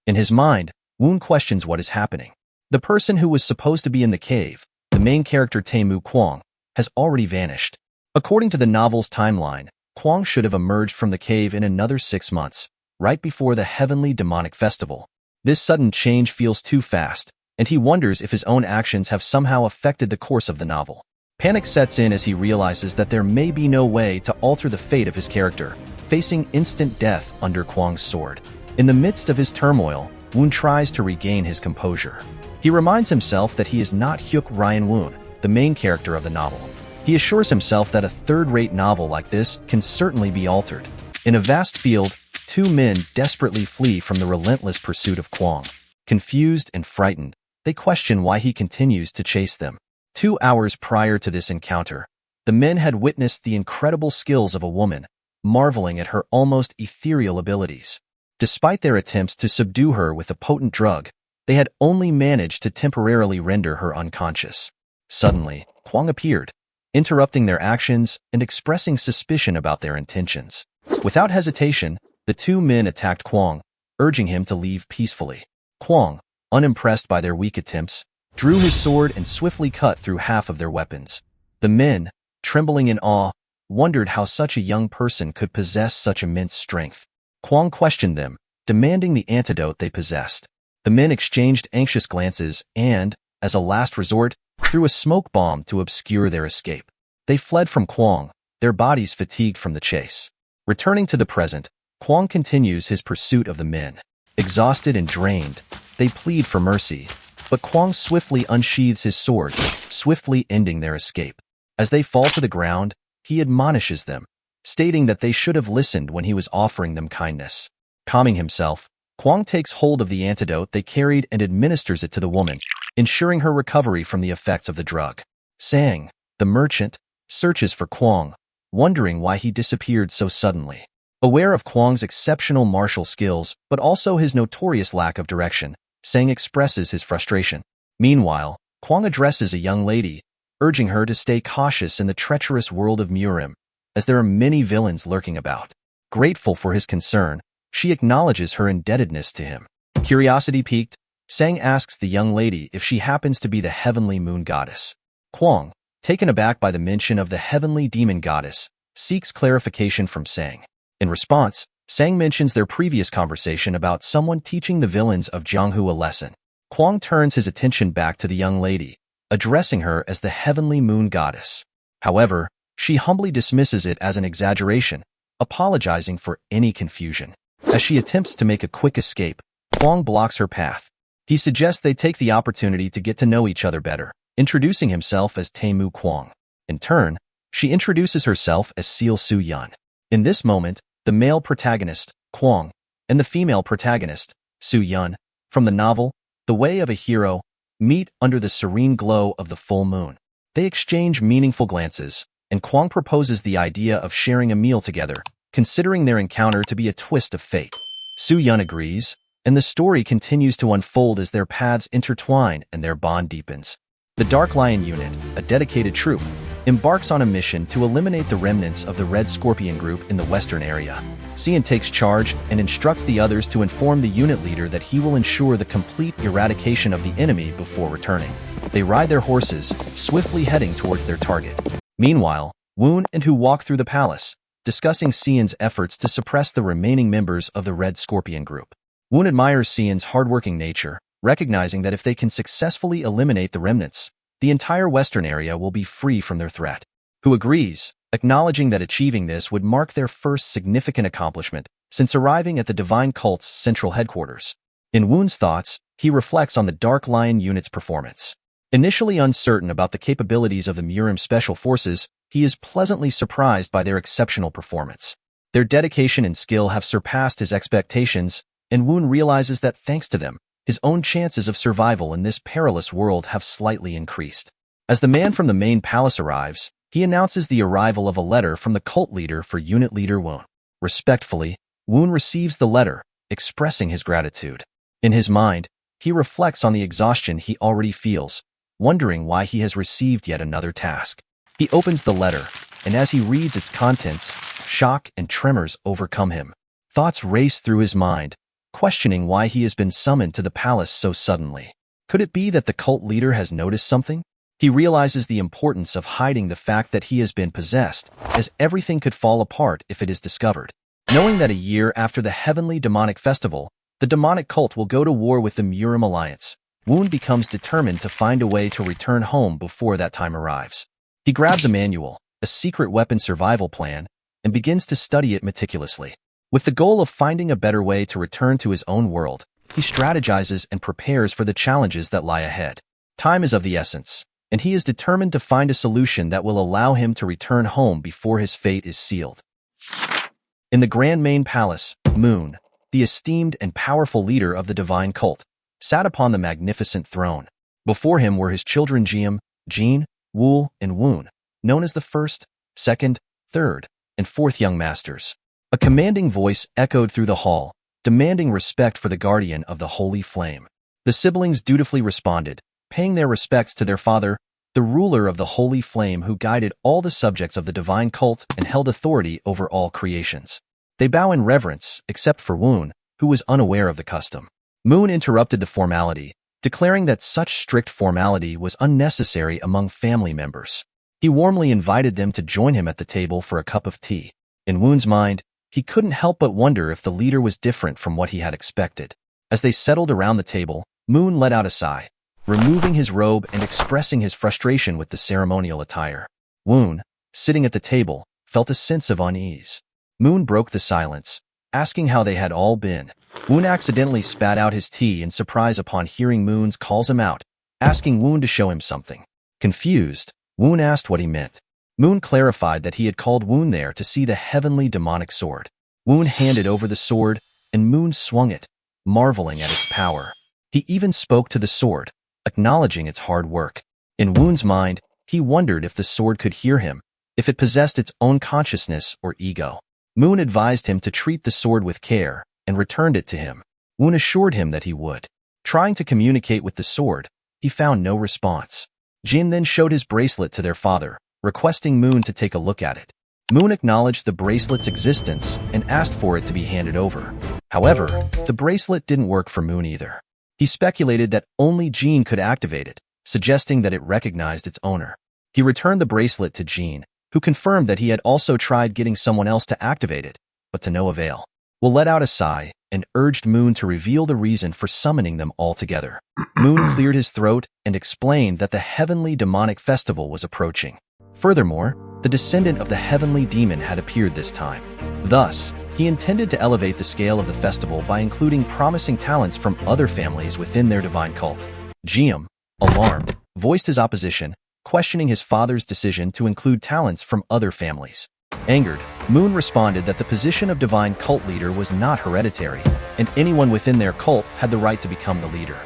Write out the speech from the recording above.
In his mind, Woon questions what is happening. The person who was supposed to be in the cave, the main character Taemu Kwang, has already vanished. According to the novel's timeline, Kwang should have emerged from the cave in another 6 months, right before the Heavenly Demonic Festival. This sudden change feels too fast, and he wonders if his own actions have somehow affected the course of the novel. Panic sets in as he realizes that there may be no way to alter the fate of his character, facing instant death under Kwang's sword. In the midst of his turmoil, Woon tries to regain his composure. He reminds himself that he is not Hyuk Ryan Woon, the main character of the novel. He assures himself that a third-rate novel like this can certainly be altered. In a vast field, 2 men desperately flee from the relentless pursuit of Kwang. Confused and frightened, they question why he continues to chase them. 2 hours prior to this encounter, the men had witnessed the incredible skills of a woman, marveling at her almost ethereal abilities. Despite their attempts to subdue her with a potent drug, they had only managed to temporarily render her unconscious. Suddenly, Kwang appeared, interrupting their actions and expressing suspicion about their intentions. Without hesitation, the 2 men attacked Kwang, urging him to leave peacefully. Kwang, unimpressed by their weak attempts, drew his sword and swiftly cut through half of their weapons. The men, trembling in awe, wondered how such a young person could possess such immense strength. Kwang questioned them, demanding the antidote they possessed. The men exchanged anxious glances and, as a last resort, threw a smoke bomb to obscure their escape. They fled from Kwang, their bodies fatigued from the chase. Returning to the present, Kwang continues his pursuit of the men. Exhausted and drained, they plead for mercy, but Kwang swiftly unsheathes his sword, swiftly ending their escape. As they fall to the ground, he admonishes them, stating that they should have listened when he was offering them kindness. Calming himself, Kwang takes hold of the antidote they carried and administers it to the woman, ensuring her recovery from the effects of the drug. Sang, the merchant, searches for Kwang, wondering why he disappeared so suddenly. Aware of Kwang's exceptional martial skills, but also his notorious lack of direction, Sang expresses his frustration. Meanwhile, Kwang addresses a young lady, urging her to stay cautious in the treacherous world of Murim, as there are many villains lurking about. Grateful for his concern, she acknowledges her indebtedness to him. Curiosity piqued, Sang asks the young lady if she happens to be the heavenly moon goddess. Kwang, taken aback by the mention of the heavenly demon goddess, seeks clarification from Sang. In response, Sang mentions their previous conversation about someone teaching the villains of Jianghu a lesson. Kwang turns his attention back to the young lady, addressing her as the heavenly moon goddess. However, she humbly dismisses it as an exaggeration, apologizing for any confusion. As she attempts to make a quick escape, Kwang blocks her path. He suggests they take the opportunity to get to know each other better, introducing himself as Taemu Kwang. In turn, she introduces herself as Seal Soo-yeon. In this moment, the male protagonist, Kwang, and the female protagonist, Soo-yeon, from the novel, The Way of a Hero, meet under the serene glow of the full moon. They exchange meaningful glances, and Kwang proposes the idea of sharing a meal together, considering their encounter to be a twist of fate. Soo-yeon agrees, and the story continues to unfold as their paths intertwine and their bond deepens. The Dark Lion Unit, a dedicated troop, embarks on a mission to eliminate the remnants of the Red Scorpion group in the western area. Sien takes charge and instructs the others to inform the unit leader that he will ensure the complete eradication of the enemy before returning. They ride their horses, swiftly heading towards their target. Meanwhile, Woon and Hu walk through the palace, discussing Sien's efforts to suppress the remaining members of the Red Scorpion group. Woon admires Sien's hardworking nature, recognizing that if they can successfully eliminate the remnants, the entire western area will be free from their threat. Hu agrees, acknowledging that achieving this would mark their first significant accomplishment since arriving at the Divine Cult's central headquarters. In Woon's thoughts, he reflects on the Dark Lion Unit's performance. Initially uncertain about the capabilities of the Murim Special Forces, he is pleasantly surprised by their exceptional performance. Their dedication and skill have surpassed his expectations, and Woon realizes that thanks to them, his own chances of survival in this perilous world have slightly increased. As the man from the main palace arrives, he announces the arrival of a letter from the cult leader for Unit Leader Woon. Respectfully, Woon receives the letter, expressing his gratitude. In his mind, he reflects on the exhaustion he already feels, wondering why he has received yet another task. He opens the letter, and as he reads its contents, shock and tremors overcome him. Thoughts race through his mind, questioning why he has been summoned to the palace so suddenly. Could it be that the cult leader has noticed something? He realizes the importance of hiding the fact that he has been possessed, as everything could fall apart if it is discovered. Knowing that a year after the Heavenly Demonic Festival, the demonic cult will go to war with the Murim Alliance, Woon becomes determined to find a way to return home before that time arrives. He grabs a manual, a secret weapon survival plan, and begins to study it meticulously. With the goal of finding a better way to return to his own world, he strategizes and prepares for the challenges that lie ahead. Time is of the essence, and he is determined to find a solution that will allow him to return home before his fate is sealed. In the Grand Main Palace, Moon, the esteemed and powerful leader of the divine cult, sat upon the magnificent throne. Before him were his children Jiam, Jin, Wool, and Woon, known as the first, second, third, and fourth young masters. A commanding voice echoed through the hall, demanding respect for the guardian of the holy flame. The siblings dutifully responded, paying their respects to their father, the ruler of the holy flame who guided all the subjects of the divine cult and held authority over all creations. They bow in reverence, except for Woon, who was unaware of the custom. Moon interrupted the formality, declaring that such strict formality was unnecessary among family members. He warmly invited them to join him at the table for a cup of tea. In Woon's mind, he couldn't help but wonder if the leader was different from what he had expected. As they settled around the table, Moon let out a sigh, removing his robe and expressing his frustration with the ceremonial attire. Woon, sitting at the table, felt a sense of unease. Moon broke the silence, asking how they had all been. Woon accidentally spat out his tea in surprise upon hearing Moon's calls him out, asking Woon to show him something. Confused, Woon asked what he meant. Moon clarified that he had called Woon there to see the heavenly demonic sword. Woon handed over the sword, and Moon swung it, marveling at its power. He even spoke to the sword, acknowledging its hard work. In Woon's mind, he wondered if the sword could hear him, if it possessed its own consciousness or ego. Moon advised him to treat the sword with care and returned it to him. Woon assured him that he would. Trying to communicate with the sword, he found no response. Jin then showed his bracelet to their father, requesting Moon to take a look at it. Moon acknowledged the bracelet's existence and asked for it to be handed over. However, the bracelet didn't work for Moon either. He speculated that only Jin could activate it, suggesting that it recognized its owner. He returned the bracelet to Jin, who confirmed that he had also tried getting someone else to activate it, but to no avail. Will let out a sigh and urged Moon to reveal the reason for summoning them all together. Moon cleared his throat and explained that the Heavenly Demonic Festival was approaching. Furthermore, the descendant of the Heavenly Demon had appeared this time. Thus, he intended to elevate the scale of the festival by including promising talents from other families within their divine cult. Jiam, alarmed, voiced his opposition, questioning his father's decision to include talents from other families. Angered, Moon responded that the position of divine cult leader was not hereditary, and anyone within their cult had the right to become the leader.